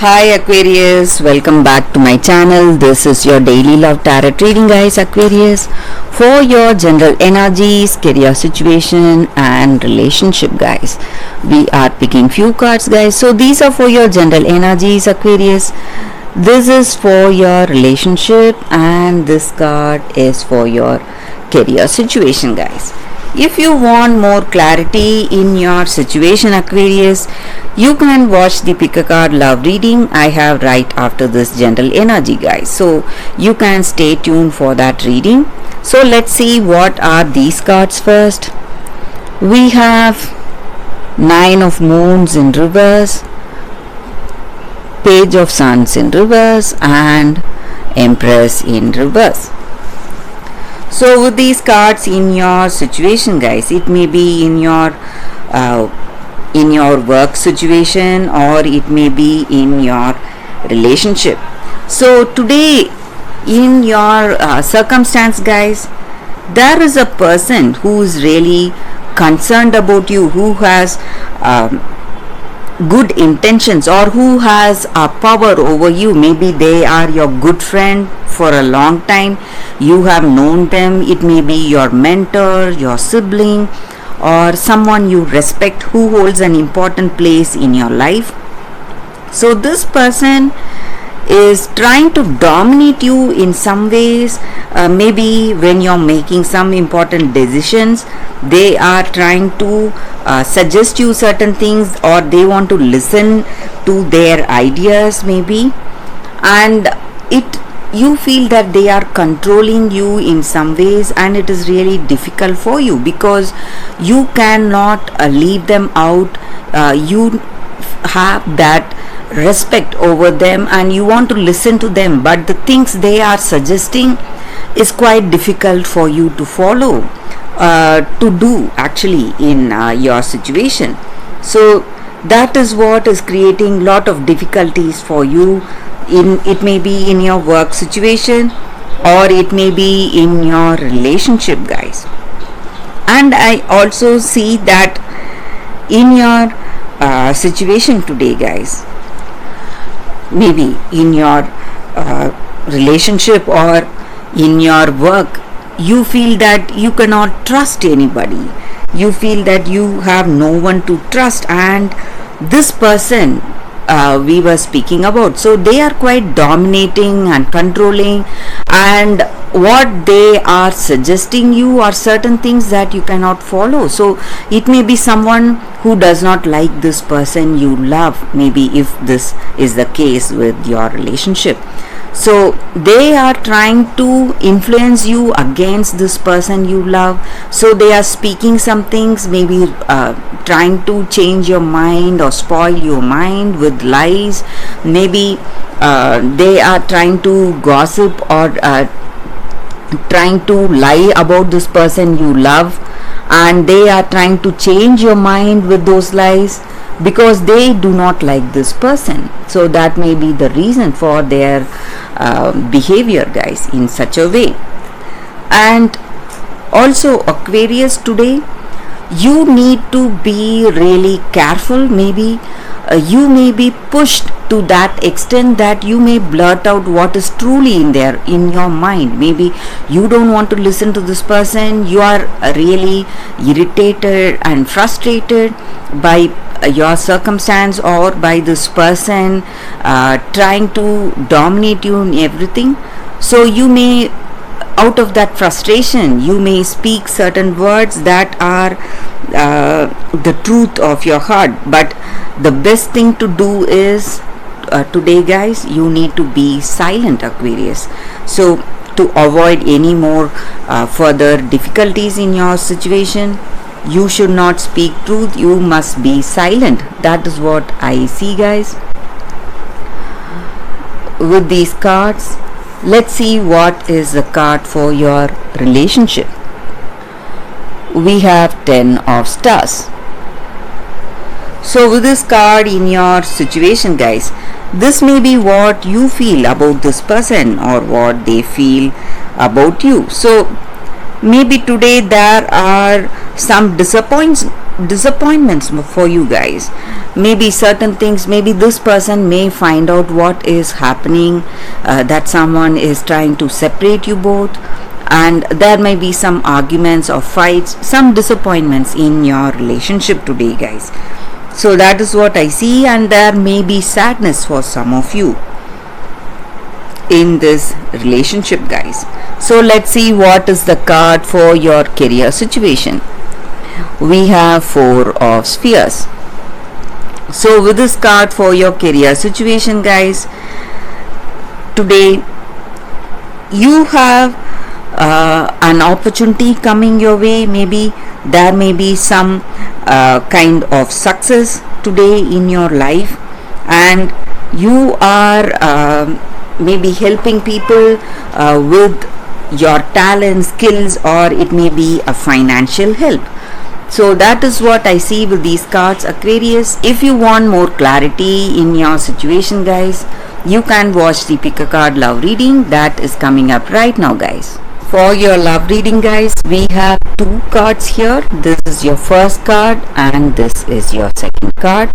Hi Aquarius, welcome back to my channel. This is your daily love tarot reading, guys. Aquarius, for your general energies, career situation and relationship, guys. We are picking few cards, guys. So these are for your general energies, Aquarius. This is for your relationship and this card is for your career situation, guys. If you want more clarity in your situation, Aquarius, you can watch the pick a card love reading I have right after this general energy, guys. So you can stay tuned for that reading. So let's see what are these cards first. We have Nine of Moons in reverse, Page of Suns in reverse and Empress in reverse. So with these cards in your situation, guys, it may be in your work situation or it may be in your relationship. So today in your circumstance, guys, there is a person who is really concerned about you, who has good intentions or who has a power over you. Maybe they are your good friend for a long time, you have known them. It may be your mentor, your sibling or someone you respect who holds an important place in your life. So this person is trying to dominate you in some ways. Maybe when you're making some important decisions, they are trying to suggest you certain things or they want to listen to their ideas maybe, and you feel that they are controlling you in some ways, and it is really difficult for you because you cannot leave them out. You have that respect over them and you want to listen to them, but the things they are suggesting is quite difficult for you to follow, to do actually in your situation. So that is what is creating lot of difficulties for you. It may be in your work situation or it may be in your relationship, guys. And I also see that in your situation today, guys, maybe in your relationship or in your work, you feel that you cannot trust anybody. You feel that you have no one to trust, and this person we were speaking about, so they are quite dominating and controlling, and what they are suggesting you are certain things that you cannot follow. So it may be someone who does not like this person you love, maybe if this is the case with your relationship. So they are trying to influence you against this person you love. So they are speaking some things, maybe trying to change your mind or spoil your mind with lies. Maybe they are trying to gossip or trying to lie about this person you love, and they are trying to change your mind with those lies because they do not like this person. So that may be the reason for their behavior, guys, in such a way. And also, Aquarius, today you need to be really careful. Maybe you may be pushed to that extent that you may blurt out what is truly in your mind. Maybe you don't want to listen to this person, you are really irritated and frustrated by your circumstance or by this person trying to dominate you in everything. So you may, out of that frustration, you may speak certain words that are the truth of your heart. But the best thing to do is today, guys, you need to be silent, Aquarius. So to avoid any more further difficulties in your situation, you should not speak truth, you must be silent. That is what I see, guys, with these cards. Let's see what is the card for your relationship. We have 10 of Stars. So with this card in your situation, guys, this may be what you feel about this person or what they feel about you. So maybe today there are some disappointments for you guys. maybe certain things, maybe this person may find out what is happening, that someone is trying to separate you both, and there may be some arguments or fights, some disappointments in your relationship today, guys. So that is what I see, and there may be sadness for some of you in this relationship, guys. So let's see what is the card for your career situation. We have Four of Spheres. So with this card for your career situation, guys, today you have an opportunity coming your way. Maybe there may be some kind of success today in your life, and you are maybe helping people with your talent, skills, or it may be a financial help. So that is what I see with these cards, Aquarius. If you want more clarity in your situation, guys, you can watch the pick a card love reading that is coming up right now, guys. For your love reading, guys, we have two cards here. This is your first card and this is your second card.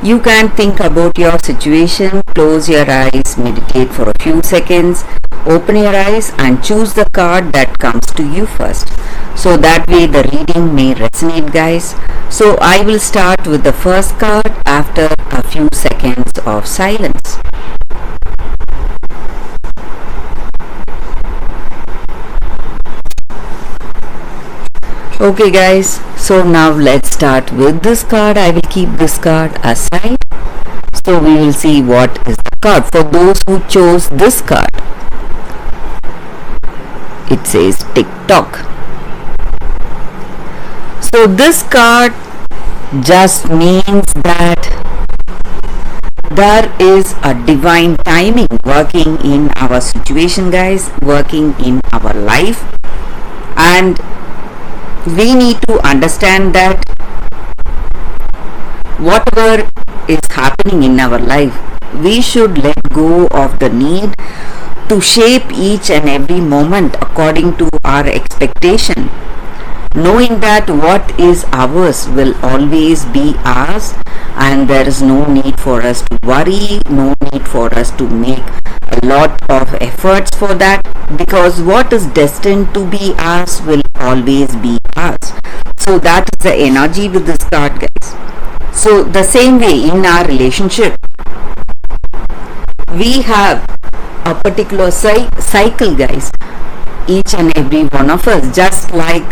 You can think about your situation, close your eyes, meditate for a few seconds, open your eyes and choose the card that comes to you first. So that way the reading may resonate, guys. So I will start with the first card after a few seconds of silence. Okay, guys, so now let's start with this card. I will keep this card aside. So we will see what is the card. For those who chose this card, it says TikTok. So this card just means that there is a divine timing working in our situation, guys, working in our life, and we need to understand that whatever is happening in our life, we should let go of the need to shape each and every moment according to our expectation, knowing that what is ours will always be ours, and there is no need for us to worry, no need for us to make a lot of efforts for that, because what is destined to be ours will always be ours. So that is the energy with this card, guys. So the same way in our relationship, we have a particular cycle, guys, each and every one of us, just like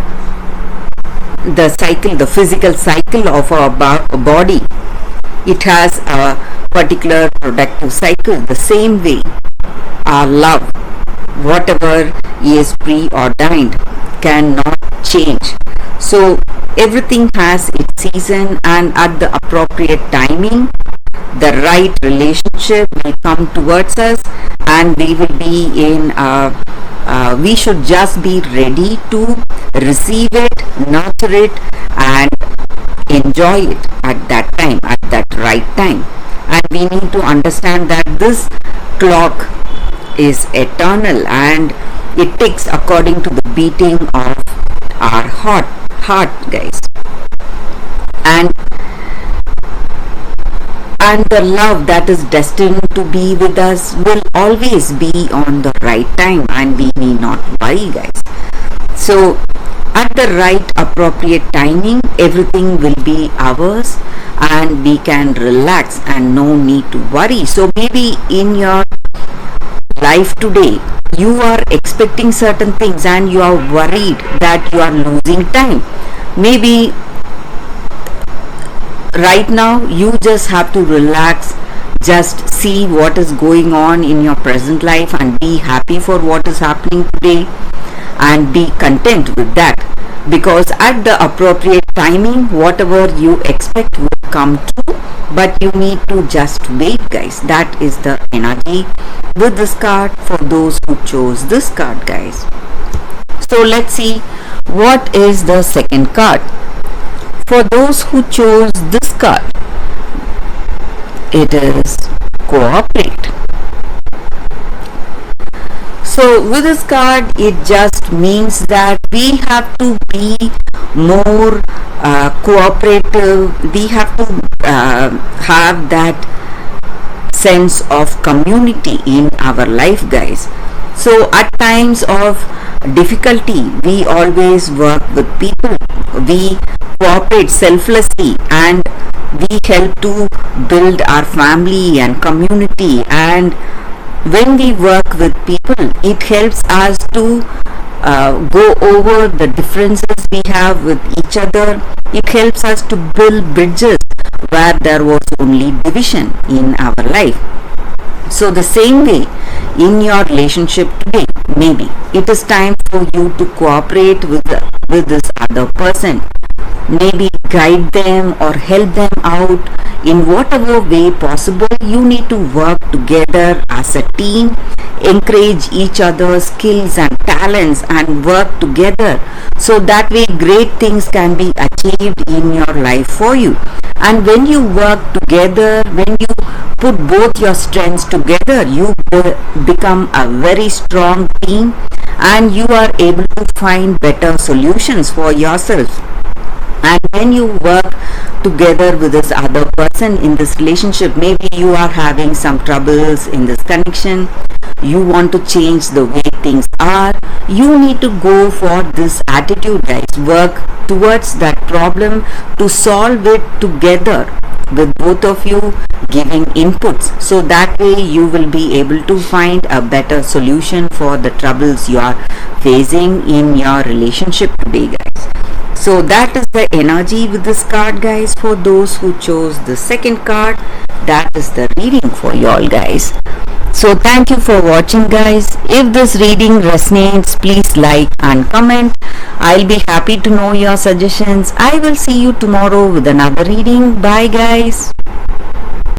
the cycle, the physical cycle of our body, it has a particular productive cycle. The same way our love, whatever is preordained, cannot change. So everything has its season, and at the appropriate timing the right relationship will come towards us, and we will be in we should just be ready to receive it, nurture it, and enjoy it at that time, at that right time. And we need to understand that this clock is eternal and it ticks according to the beating of our heart, guys. And the love that is destined to be with us will always be on the right time, and we need not worry, guys. So at the right appropriate timing, everything will be ours and we can relax and no need to worry. So maybe in your life today, you are expecting certain things and you are worried that you are losing time. Maybe right now you just have to relax, just see what is going on in your present life and be happy for what is happening today and be content with that, because at the appropriate timing whatever you expect will come true, but you need to just wait, guys. That is the energy with this card for those who chose this card, guys. So let's see what is the second card. For those who chose this card, it is cooperate. So with this card, it just means that we have to be more cooperative. We have to have that sense of community in our life, guys. So at times of difficulty, we always work with people. We cooperate selflessly, and we help to build our family and community. And when we work with people, it helps us to go over the differences we have with each other. It helps us to build bridges where there was only division in our life. So the same way in your relationship today, maybe it is time for you to cooperate with this other person. Maybe guide them or help them out in whatever way possible. You need to work together as a team, encourage each other's skills and talents, and work together, so that way great things can be achieved in your life for you. And when you work together, when you put both your strengths together, you become a very strong team, and you are able to find better solutions for yourself. And when you work together with this other person in this relationship, maybe you are having some troubles in this connection, you want to change the way things are, you need to go for this attitude, guys. Work towards that problem to solve it together with both of you giving inputs, so that way you will be able to find a better solution for the troubles you are facing in your relationship today, guys. So that is the energy with this card, guys. For those who chose the second card, that is the reading for y'all, guys. So thank you for watching, guys. If this reading resonates, please like and comment. I'll be happy to know your suggestions. I will see you tomorrow with another reading. Bye, guys.